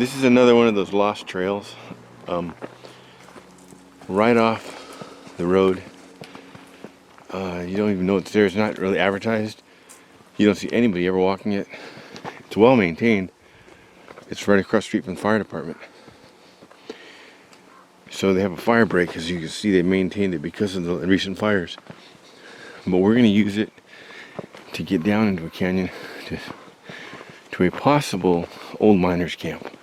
This is another one of those lost trails. Right off the road. You don't even know it's there. It's not really advertised. You don't see anybody ever walking it. It's well maintained. It's right across the street from the fire department. So they have a fire break, as you can see. They maintained it because of the recent fires. But we're going to use it to get down into a canyon to a possible old miners camp.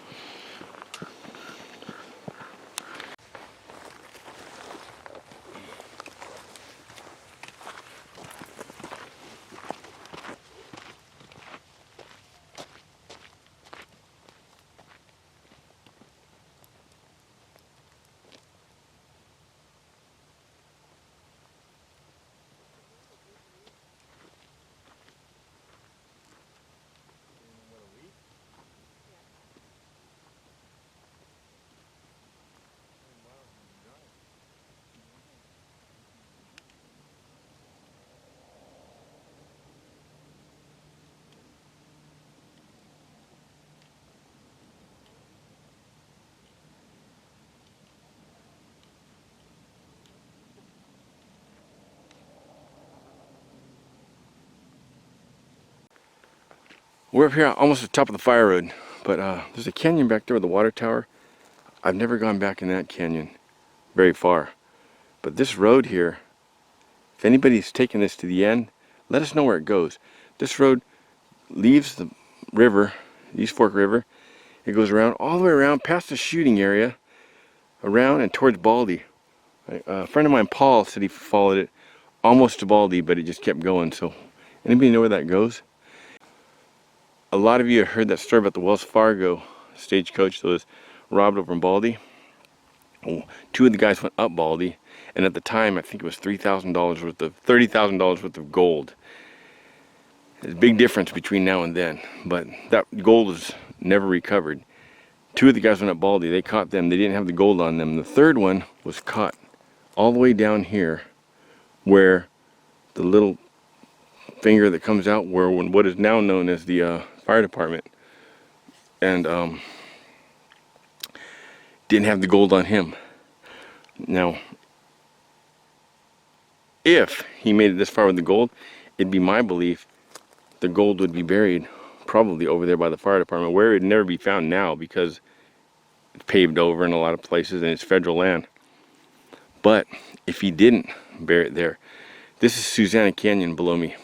We're up here almost at the top of the fire road, but there's a canyon back there with the water tower. I've never gone back in that canyon very far. But this road here, if anybody's taken this to the end, let us know where it goes. This road leaves the river, East Fork River. It goes around, all the way around, past the shooting area, around and towards Baldy. A friend of mine, Paul, said he followed it almost to Baldy, but it just kept going. So, anybody know where that goes? A lot of you have heard that story about the Wells Fargo stagecoach that was robbed over in Baldy. Well, two of the guys went up Baldy, and at the time I think it was $30,000 worth of gold. There's a big difference between now and then, but that gold was never recovered. Two of the guys went up Baldy. They caught them. They didn't have the gold on them. The third one was caught all the way down here, where the little finger that comes out, where what is now known as the fire department, and didn't have the gold on him. Now, if he made it this far with the gold, it'd be my belief the gold would be buried probably over there by the fire department, where it'd never be found now because it's paved over in a lot of places and it's federal land. But if he didn't bury it there, this is Susanna Canyon below me.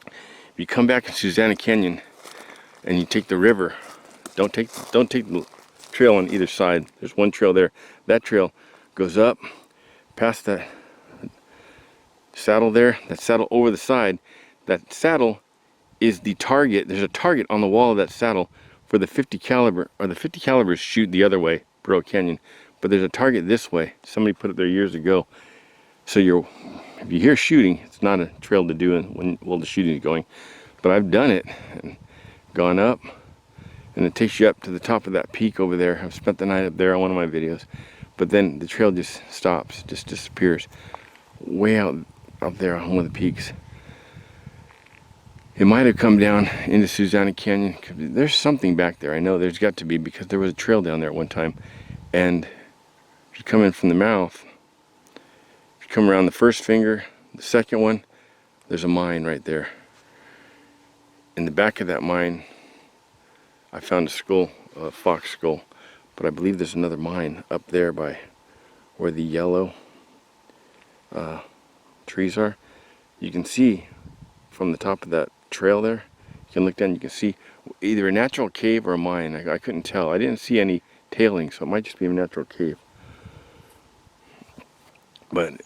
If you come back in Susanna Canyon and you take the river, don't take the trail on either side. There's one trail there. That trail goes up past that saddle there, that saddle over the side. That saddle is the target. There's a target on the wall of that saddle for the 50 caliber, or the 50 calibers shoot the other way, PHARRAOH Canyon. But there's a target this way. Somebody put it there years ago. So if you hear shooting, it's not a trail to do while the shooting is going. But I've done it and gone up, and it takes you up to the top of that peak over there. I've spent the night up there on one of my videos. But then the trail just stops, just disappears way out there on one of the peaks. It might have come down into Susanna Canyon. There's something back there. I know there's got to be, because there was a trail down there at one time. And if you come in from the mouth, if you come around the first finger, the second one, there's a mine right there. In the back of that mine, I found a skull, a fox skull. But I believe there's another mine up there by where the yellow trees are. You can see from the top of that trail there, you can look down, you can see either a natural cave or a mine. I couldn't tell. I didn't see any tailing, so it might just be a natural cave. But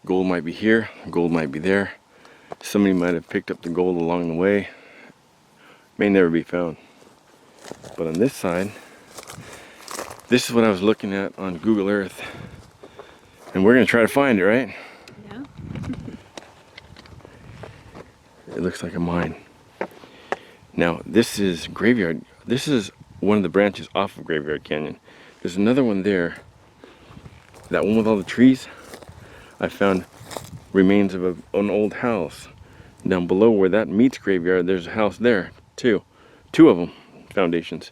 gold might be here, gold might be there. Somebody might have picked up the gold along the way. May never be found. But on this side, this is what I was looking at on Google Earth. And we're going to try to find it, right? Yeah. It looks like a mine. Now, this is Graveyard. This is one of the branches off of Graveyard Canyon. There's another one there. That one with all the trees. I found remains of an old house. Down below where that meets Graveyard, there's a house there too. Two of them, foundations.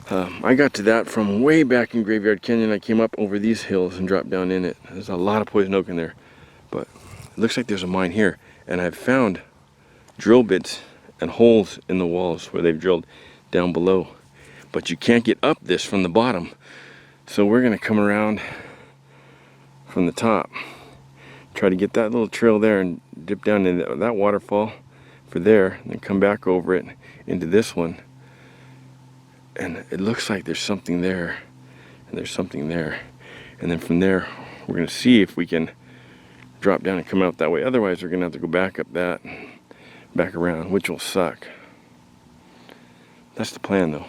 I got to that from way back in Graveyard Canyon. I came up over these hills and dropped down in it. There's a lot of poison oak in there, but it looks like there's a mine here, and I've found drill bits and holes in the walls where they've drilled down below, but you can't get up this from the bottom. So we're gonna come around from the top, try to get that little trail there and dip down into that waterfall for there, and then come back over it into this one. And it looks like there's something there, and there's something there. And then from there, we're gonna see if we can drop down and come out that way. Otherwise, we're gonna have to go back up that, back around, which will suck. That's the plan though.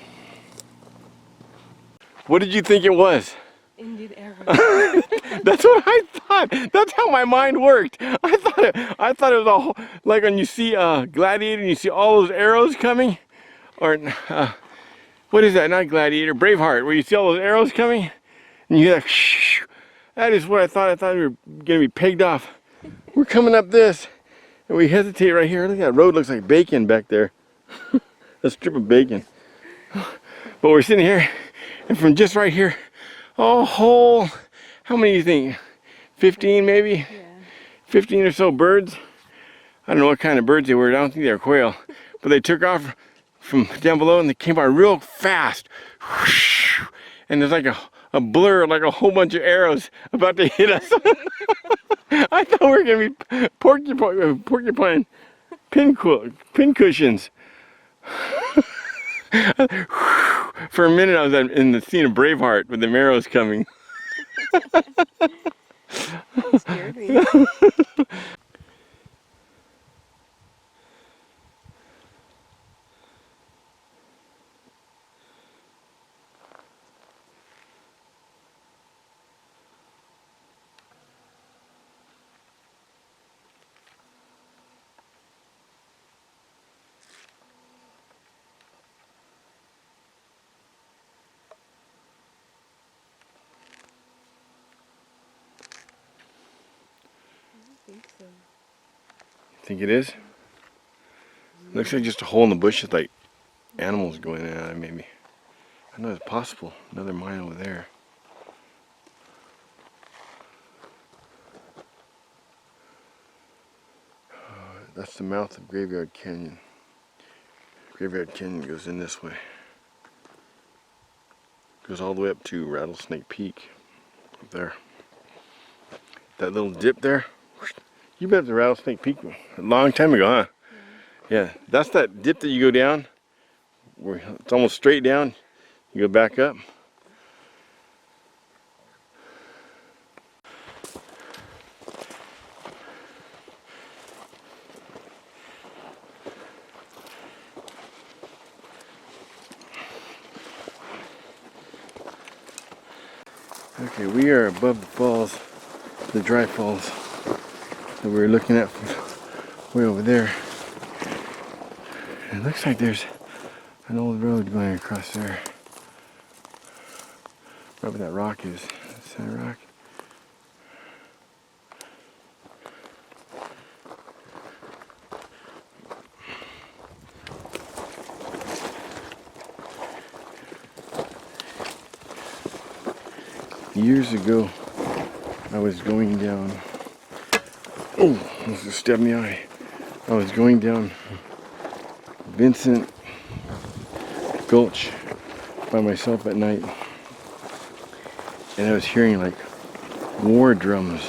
What did you think it was? Indian arrow. That's what I thought. That's how my mind worked. I thought it was all like when you see Gladiator and you see all those arrows coming, or what is that? Not Gladiator, Braveheart, where you see all those arrows coming, and you hear that. Shh. That is what I thought. I thought we were gonna be pegged off. We're coming up this, and we hesitate right here. Look at that road. Looks like bacon back there. A strip of bacon. But we're sitting here, and from just right here, a whole, how many do you think? 15 maybe? Yeah. 15 or so birds. I don't know what kind of birds they were. I don't think they were quail. But they took off from down below and they came by real fast. And there's like a blur, like a whole bunch of arrows about to hit us. I thought we were going to be porcupine pin cushions. For a minute I was in the scene of Braveheart with the arrows coming. That scared me. I think so. Think it is? Looks like just a hole in the bushes, like animals going in at it, maybe. I know it's possible. Another mine over there. That's the mouth of Graveyard Canyon. Graveyard Canyon goes in this way. Goes all the way up to Rattlesnake Peak. Up there. That little dip there. You been up to Rattlesnake Peak a long time ago, huh? Yeah, that's that dip that you go down, where it's almost straight down. You go back up. Okay, we are above the falls, the dry falls that we were looking at from way over there. It looks like there's an old road going across there. Wherever that rock is. That's that rock. Years ago, I was going down. Oh, almost just stabbed me in the eye. I was going down Vincent Gulch by myself at night, and I was hearing like war drums.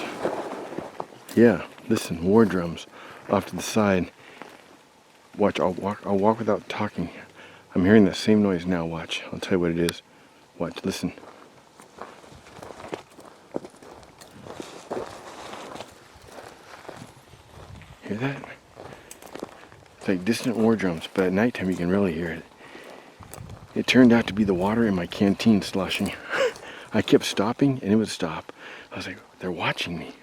Yeah, listen, war drums off to the side. Watch, I'll walk without talking. I'm hearing that same noise now. Watch, I'll tell you what it is. Watch, listen. Hear that? It's like distant war drums, but at nighttime you can really hear it. It turned out to be the water in my canteen sloshing. I kept stopping and it would stop. I was like, they're watching me.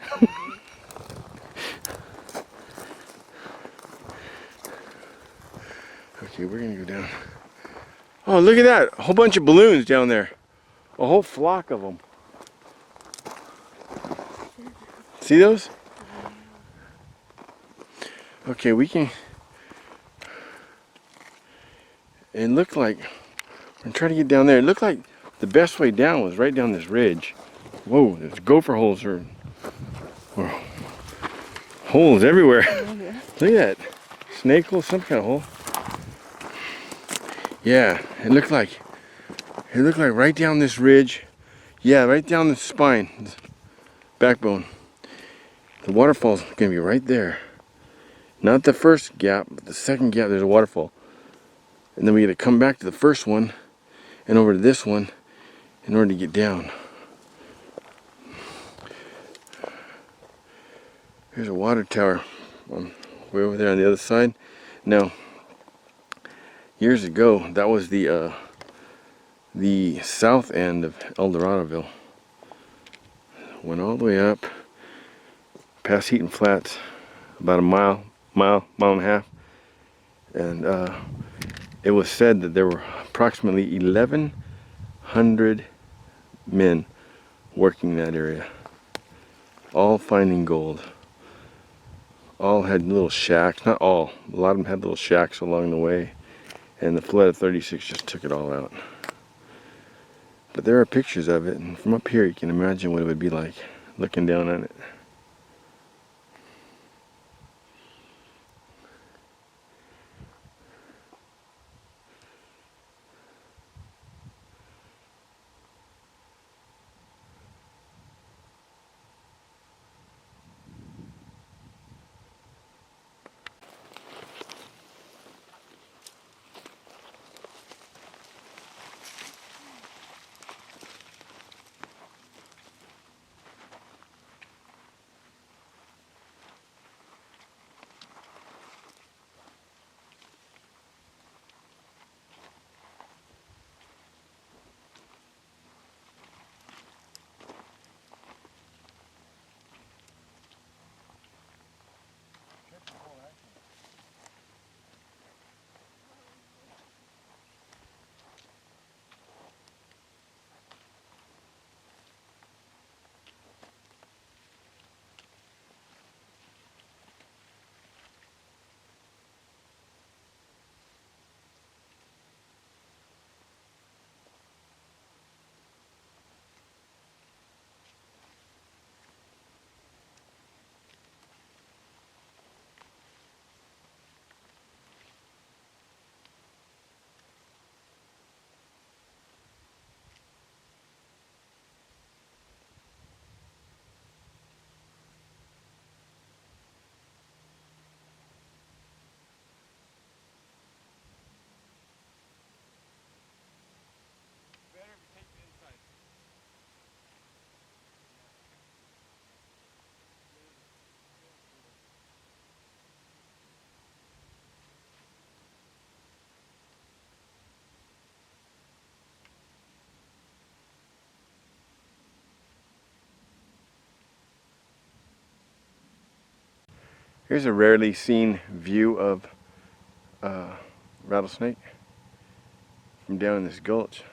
Okay, we're gonna go down. Oh, look at that. A whole bunch of balloons down there. A whole flock of them. See those? Okay, we can. It looked like and try to get down there. It looked like the best way down was right down this ridge. Whoa, there's gopher holes or holes everywhere. Oh, yeah. Look at that. Snake hole, some kind of hole. Yeah, it looked like right down this ridge. Yeah, right down the spine, this backbone. The waterfall's gonna be right there. Not the first gap, but the second gap, there's a waterfall. And then we gotta come back to the first one and over to this one in order to get down. Here's a water tower way over there on the other side. Now, years ago, that was the south end of Eldoradoville. Went all the way up past Heaton Flats, about a mile and a half, and it was said that there were approximately 1,100 men working in that area, all finding gold. All had little shacks, not all, a lot of them had little shacks along the way, and the flood of 36 just took it all out. But there are pictures of it, and from up here you can imagine what it would be like looking down on it. Here's a rarely seen view of rattlesnake from down in this gulch.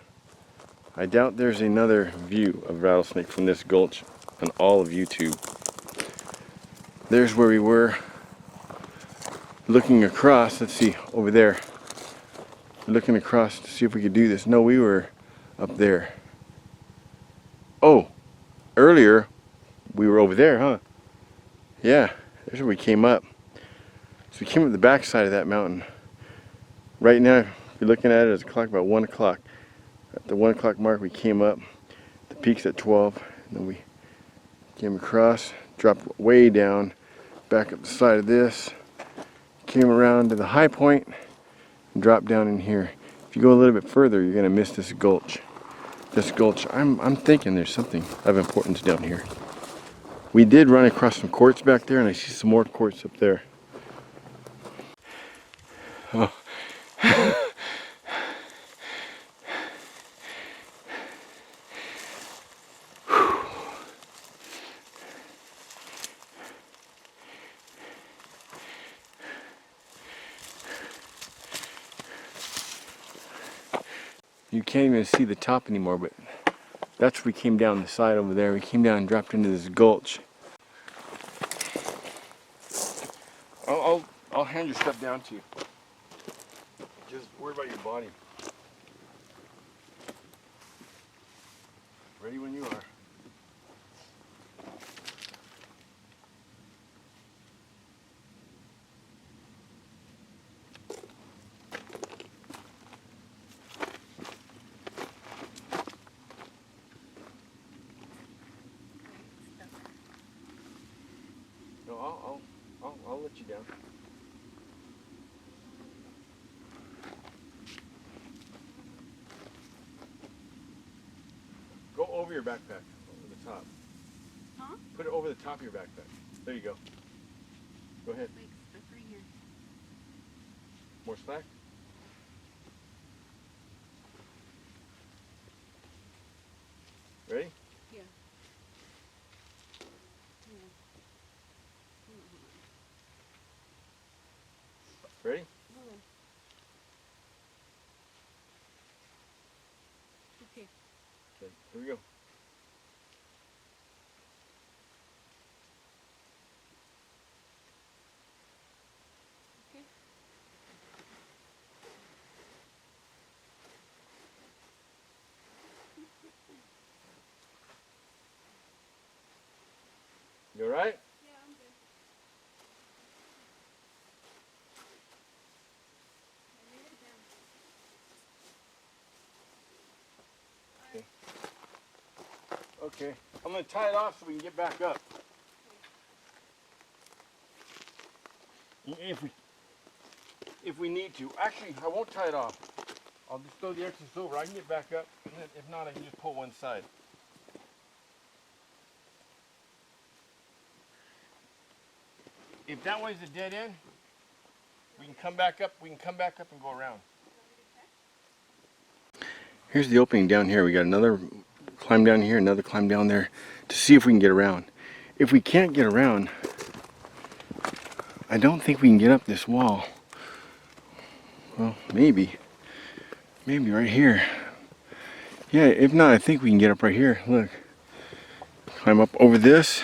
I doubt there's another view of rattlesnake from this gulch on all of YouTube. There's where we were looking across. Let's see, over there. Looking across to see if we could do this. No, we were up there. Oh, earlier we were over there, huh? Yeah, there's where we came up. So we came up the back side of that mountain. Right now, if you're looking at it, it's clock about 1 o'clock. At the 1 o'clock mark, we came up. The peak's at 12, and then we came across, dropped way down, back up the side of this, came around to the high point, and dropped down in here. If you go a little bit further, you're gonna miss this gulch. This gulch, I'm thinking there's something of importance down here. We did run across some quartz back there, and I see some more quartz up there. Oh. You can't even see the top anymore, but that's where we came down the side over there. We came down and dropped into this gulch. I'll hand your stuff down to you. Just worry about your body. Ready when you are. No, I'll let you down. Go over your backpack, over the top. Huh? Put it over the top of your backpack. There you go. Go ahead. Like stuff right here. More slack? Ready? Yeah. Ready? Hold on. Okay. Okay, here we go. Okay. You alright? Yeah, I'm good. I laid it down. Okay. I'm going to tie it off so we can get back up. If we need to. Actually, I won't tie it off. I'll just throw the excess over. I can get back up. And then if not, I can just pull one side. If that way's a dead end, we can come back up. We can come back up and go around. Here's the opening down here. We got another climb down here, another climb down there to see if we can get around. If we can't get around, I don't think we can get up this wall. Well, maybe. Maybe right here. Yeah, if not, I think we can get up right here. Look. Climb up over this.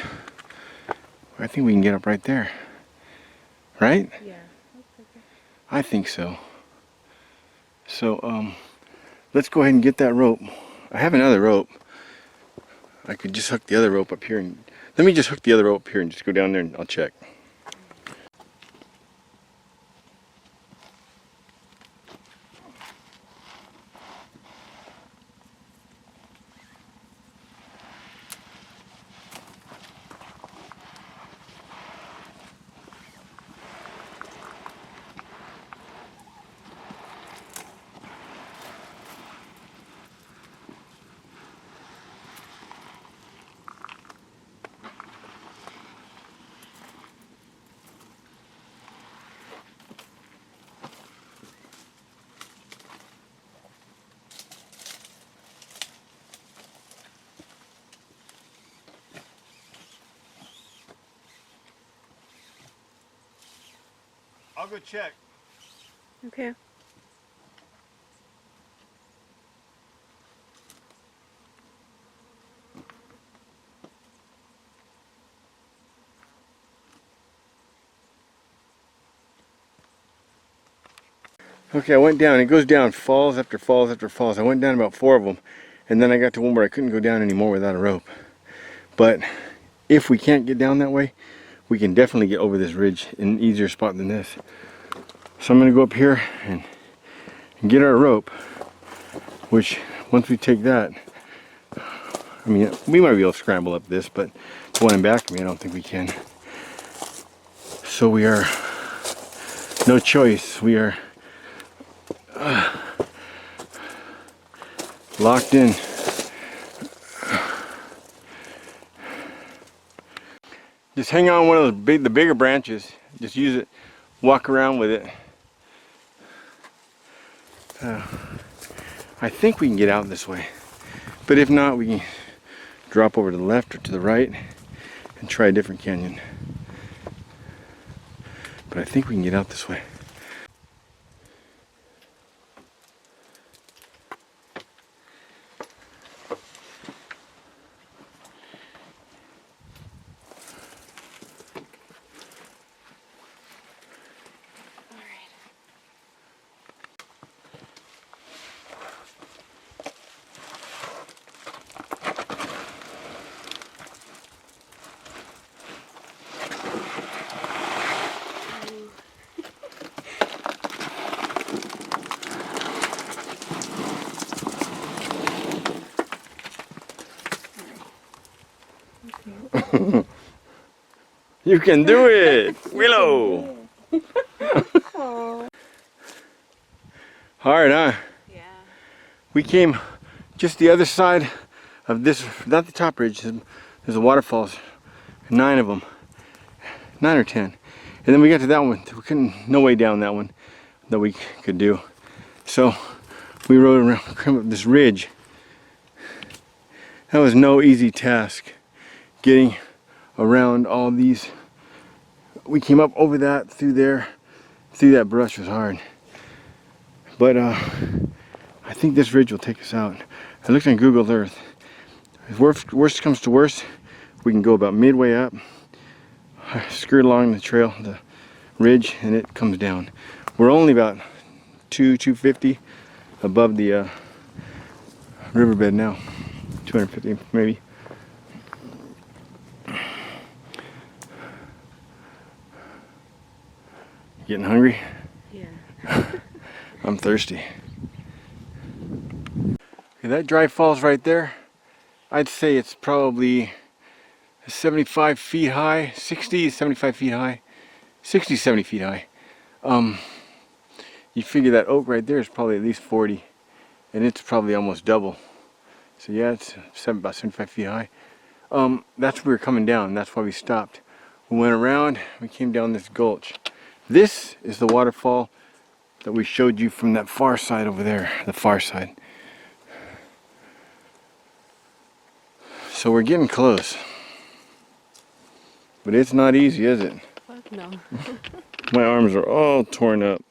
I think we can get up right there. Right? Yeah. Okay. I think so. So, let's go ahead and get that rope. I have another rope. I could just hook the other rope up here and let me just hook the other rope up here and just go down there and I'll check. I'll go check. Okay. Okay, I went down. It goes down falls after falls after falls. I went down about 4 of them, and then I got to one where I couldn't go down anymore without a rope. But if we can't get down that way, we can definitely get over this ridge in an easier spot than this. So I'm going to go up here and get our rope, which once we take that, I mean, we might be able to scramble up this, but the one in back of me, I don't think we can. So we are, no choice, we are locked in. Just hang on one of the bigger branches. Just use it, walk around with it. I think we can get out this way, but if not, we can drop over to the left or to the right and try a different canyon. But I think we can get out this way. You can do it, Willow. Oh. Hard, huh? Yeah. We came just the other side of this, not the top ridge. There's the waterfalls, 9 of them, 9 or 10. And then we got to that one. We couldn't, no way down that one that we could do. So we rode around, climbed up this ridge. That was no easy task, getting around all these. We came up over that, through there, through that brush was hard. But I think this ridge will take us out. I looked on Google Earth. If worst comes to worst, we can go about midway up, skirt along the trail, the ridge, and it comes down. We're only about 250 above the riverbed now. 250 maybe. Getting hungry? Yeah. I'm thirsty. Okay, that dry falls right there, I'd say it's probably 75 feet high, 60, 75 feet high, 60, 70 feet high. You figure that oak right there is probably at least 40, and it's probably almost double. So yeah, it's about 75 feet high. That's where we were coming down, that's why we stopped. We went around, we came down this gulch. This is the waterfall that we showed you from that far side over there, the far side. So we're getting close. But it's not easy, is it? Fuck no. My arms are all torn up.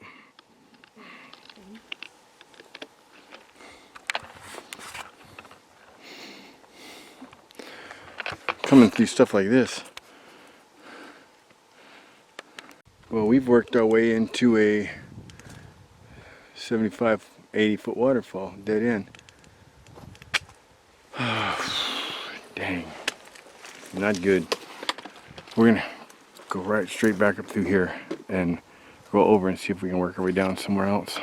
Coming through stuff like this. Well, we've worked our way into a 75, 80 foot waterfall, dead end. Dang, not good. We're gonna go right straight back up through here and go over and see if we can work our way down somewhere else.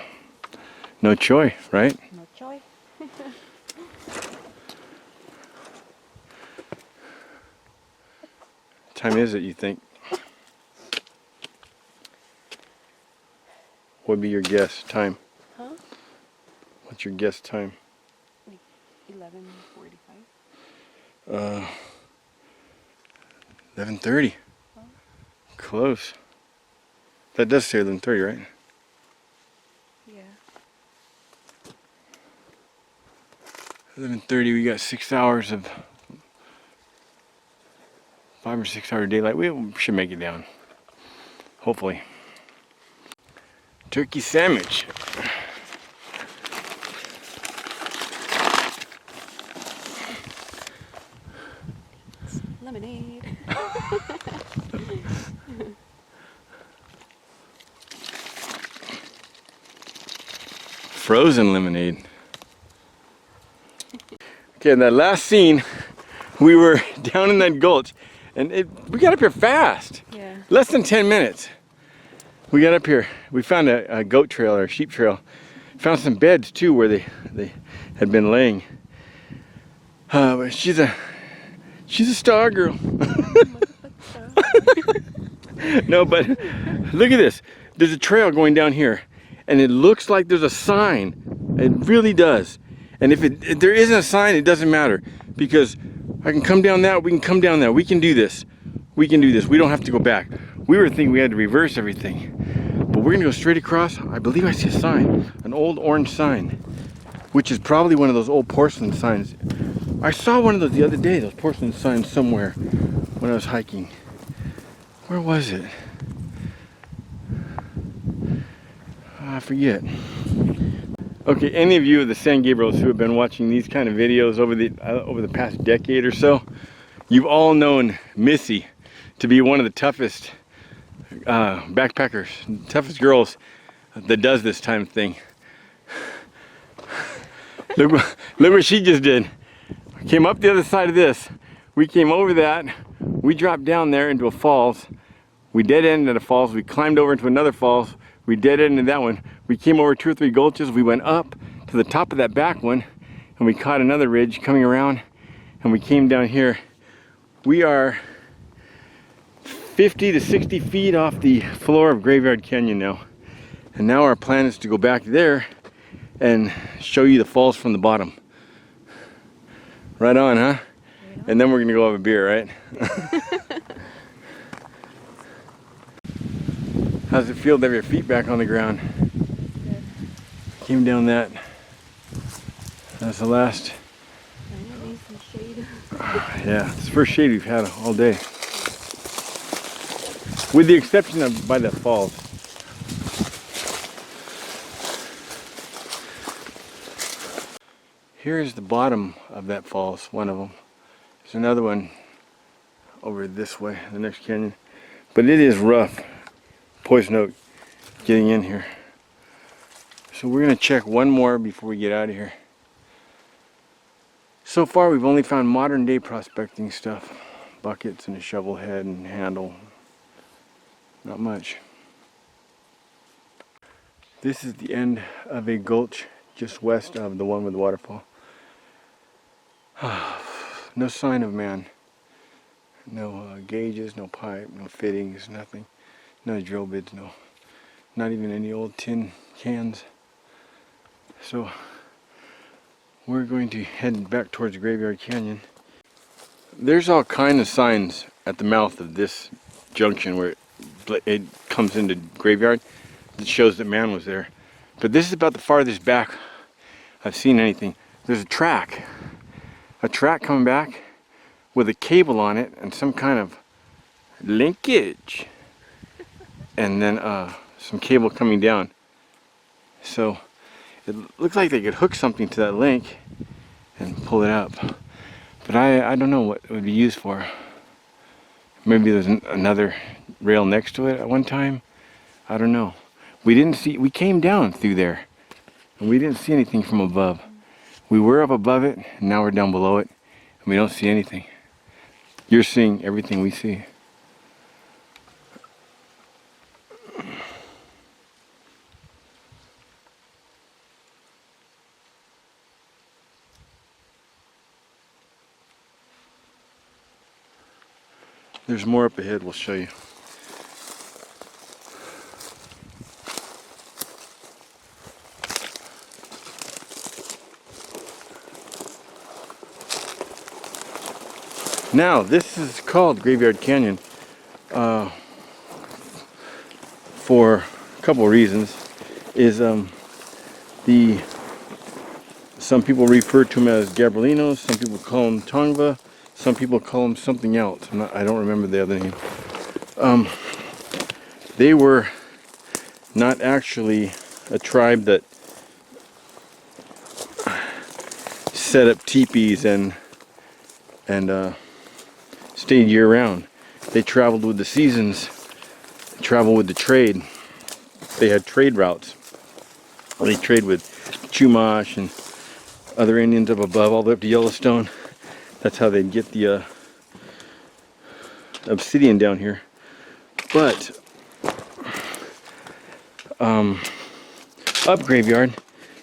No choice, right? No choice. What time is it, you think? What would be your guess time? Huh? What's your guess time? 11:45. 11:30. Huh? Close. That does say 11:30, right? Yeah. 11:30. We got 6 hours of 5 or 6 hour daylight. We should make it down. Hopefully. Turkey sandwich. Lemonade. Frozen lemonade. Okay, in that last scene, we were down in that gulch, and we got up here fast. Yeah. Less than 10 minutes. We got up here. We found a goat trail or a sheep trail. Found some beds too where they had been laying. But she's a star girl. No, but look at this. There's a trail going down here, and it looks like there's a sign. It really does. And if there isn't a sign, it doesn't matter, because I can come down that. We can come down that. We can do this. We can do this. We don't have to go back. We were thinking we had to reverse everything, but we're gonna go straight across. I believe I see a sign, an old orange sign, which is probably one of those old porcelain signs. I saw one of those the other day, those porcelain signs somewhere when I was hiking. Where was it? I forget. Okay, any of you of the San Gabriels who have been watching these kind of videos over the past decade or so, you've all known Missy to be one of the toughest backpackers, toughest girls that does this time of thing. Look what she just did. Came up the other side of this. We came over that. We dropped down there into a falls. We dead ended at a falls. We climbed over into another falls. We dead ended that one. We came over 2 or 3 gulches. We went up to the top of that back one, and we caught another ridge coming around, and we came down here. We are 50 to 60 feet off the floor of Graveyard Canyon now. And now our plan is to go back there and show you the falls from the bottom. Right on, huh? Right on. And then we're gonna go have a beer, right? How's it feel to have your feet back on the ground? Good. Came down that. That's the last. I need some shade. Yeah, it's the first shade we've had all day. With the exception of by the falls. Here's the bottom of that falls, one of them. There's another one over this way, the next canyon. But it is rough, poison oak, getting in here. So we're gonna check one more before we get out of here. So far we've only found modern day prospecting stuff. Buckets and a shovel head and handle. Not much. This is the end of a gulch just west of the one with the waterfall. No sign of man. No gauges, no pipe, no fittings, nothing. No drill bits, no. Not even any old tin cans. So we're going to head back towards Graveyard Canyon. There's all kinds of signs at the mouth of this junction where it comes into Graveyard that shows that man was there. But this is about the farthest back I've seen anything. There's a track coming back with a cable on it and some kind of linkage. And then some cable coming down. So it looks like they could hook something to that link and pull it up. But I don't know what it would be used for. Maybe there's another rail next to it at one time. I don't know. We came down through there and we didn't see anything from above. We were up above it and now we're down below it and we don't see anything. You're seeing everything we see. There's more up ahead, we'll show you. Now, this is called Graveyard Canyon for a couple of reasons. Some people refer to them as Gabrielinos, some people call them Tongva, some people call them something else. I don't remember the other name. They were not actually a tribe that set up teepees and stayed year round. They traveled with the seasons, traveled with the trade. They had trade routes. They trade with Chumash and other Indians up above, all the way up to Yellowstone. That's how they'd get the obsidian down here. But up Graveyard,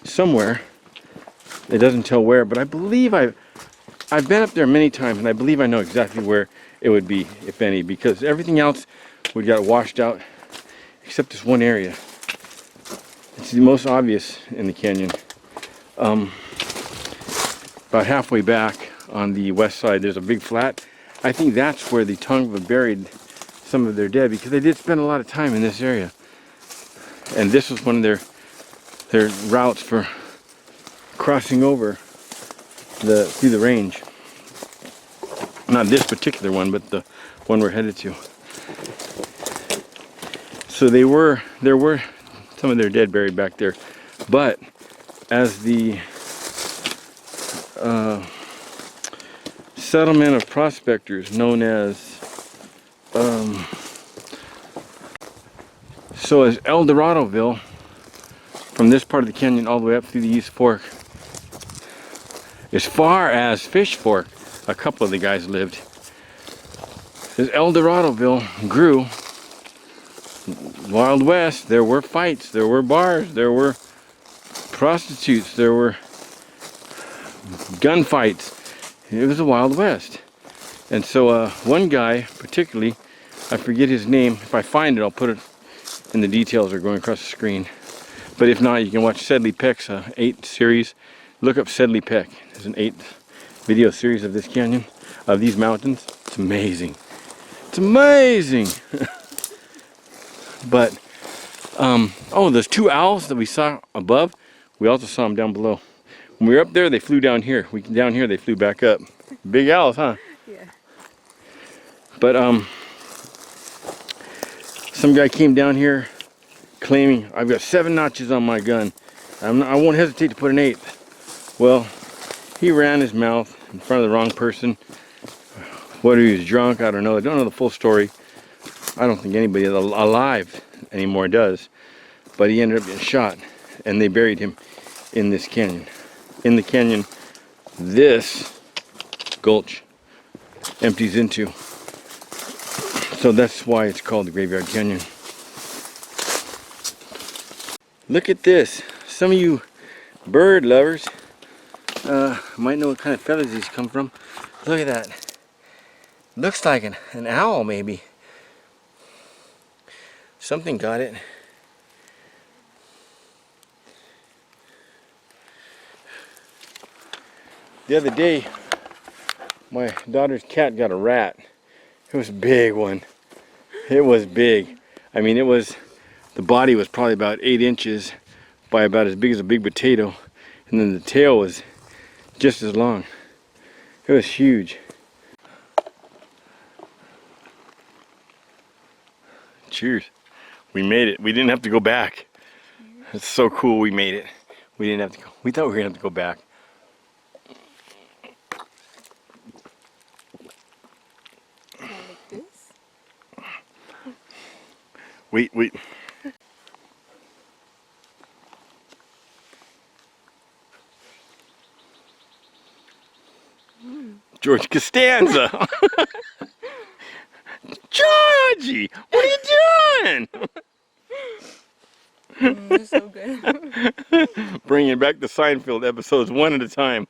somewhere, it doesn't tell where, but I believe I've been up there many times, and I believe I know exactly where it would be, if any, because everything else would get washed out, except this one area. It's the most obvious in the canyon. About halfway back on the west side, there's a big flat. I think that's where the Tongva buried some of their dead, because they did spend a lot of time in this area. And this was one of their routes for crossing over through the range. Not this particular one, but the one we're headed to. So there were some of their dead buried back there, but as the settlement of prospectors known as so as El Doradoville, from this part of the canyon all the way up through the East Fork, as far as Fish Fork, a couple of the guys lived. As El Doradoville grew, Wild West, there were fights, there were bars, there were prostitutes, there were gunfights. It was the Wild West. And so one guy particularly, I forget his name. If I find it, I'll put it in the details or going across the screen. But if not, you can watch Sedley Peck's 8 series. Look up Sedley Peck. There's an 8 video series of this canyon, of these mountains. It's amazing. It's amazing. But oh, those 2 owls that we saw above, we also saw them down below. When we were up there, they flew down here. Down here, they flew back up. Big owls, huh? Yeah. But some guy came down here claiming, I've got 7 notches on my gun. I won't hesitate to put an 8th. Well, he ran his mouth in front of the wrong person. Whether he was drunk, I don't know. I don't know the full story. I don't think anybody alive anymore does. But he ended up getting shot, and they buried him in this canyon. In the canyon, this gulch empties into. So that's why it's called the Graveyard Canyon. Look at this. Some of you bird lovers might know what kind of feathers these come from. Look at that. Looks like an owl, maybe. Something got it. The other day, my daughter's cat got a rat. It was a big one. It was big. I mean, the body was probably about 8 inches by about as big as a big potato. And then the tail was just as long. It was huge. Cheers. We made it. We didn't have to go back. It's so cool we made it. We didn't have to go. We thought we were going to have to go back. Like this? Wait. George Costanza. Georgie, what are you doing? It's so good. Bringing back the Seinfeld episodes one at a time.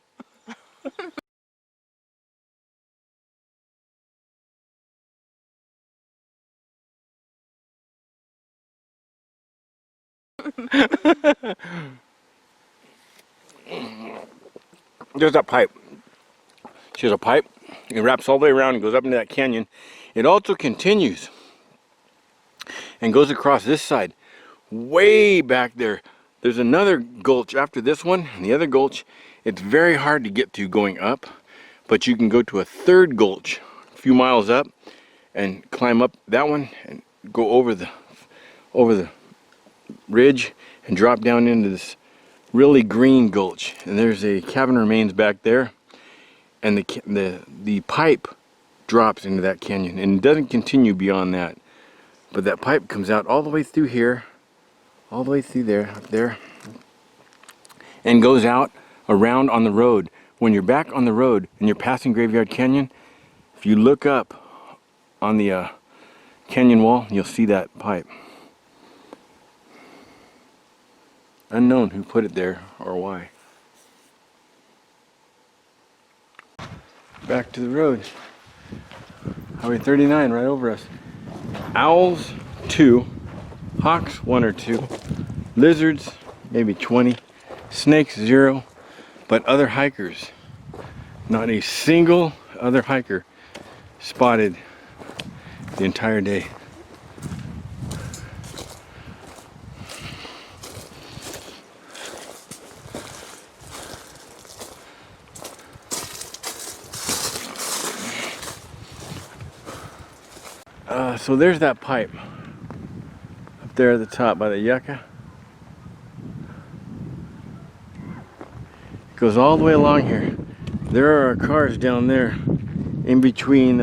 There's that pipe. She has a pipe. It wraps all the way around and goes up into that canyon. It also continues and goes across this side. Way back there, there's another gulch after this one. And the other gulch, it's very hard to get to going up, but you can go to a 3rd gulch a few miles up and climb up that one and go over the ridge and drop down into this really green gulch. And there's a cabin remains back there, and the pipe drops into that canyon, and it doesn't continue beyond that. But that pipe comes out all the way through here, all the way through there, up there, and goes out around on the road. When you're back on the road and you're passing Graveyard Canyon, if you look up on the canyon wall, you'll see that pipe. Unknown who put it there or why. Back to the road. Highway 39 right over us. Owls, 2. Hawks, 1 or 2. Lizards, maybe 20. Snakes, 0. But other hikers, not a single other hiker spotted the entire day. So there's that pipe up there at the top by the yucca. It goes all the way along here. There are cars down there in between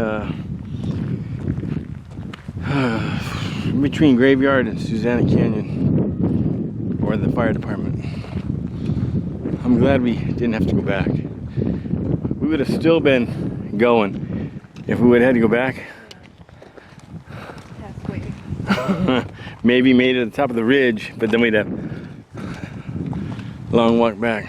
Graveyard and Susanna Canyon, or the fire department. I'm glad we didn't have to go back. We would have still been going if we would have had to go back. Maybe made it at the top of the ridge, but then we'd have a long walk back.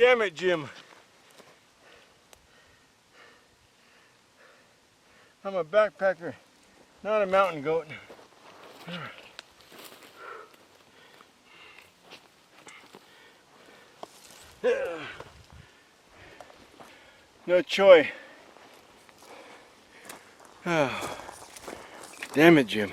Damn it, Jim. I'm a backpacker, not a mountain goat. No choy. Oh, damn it, Jim.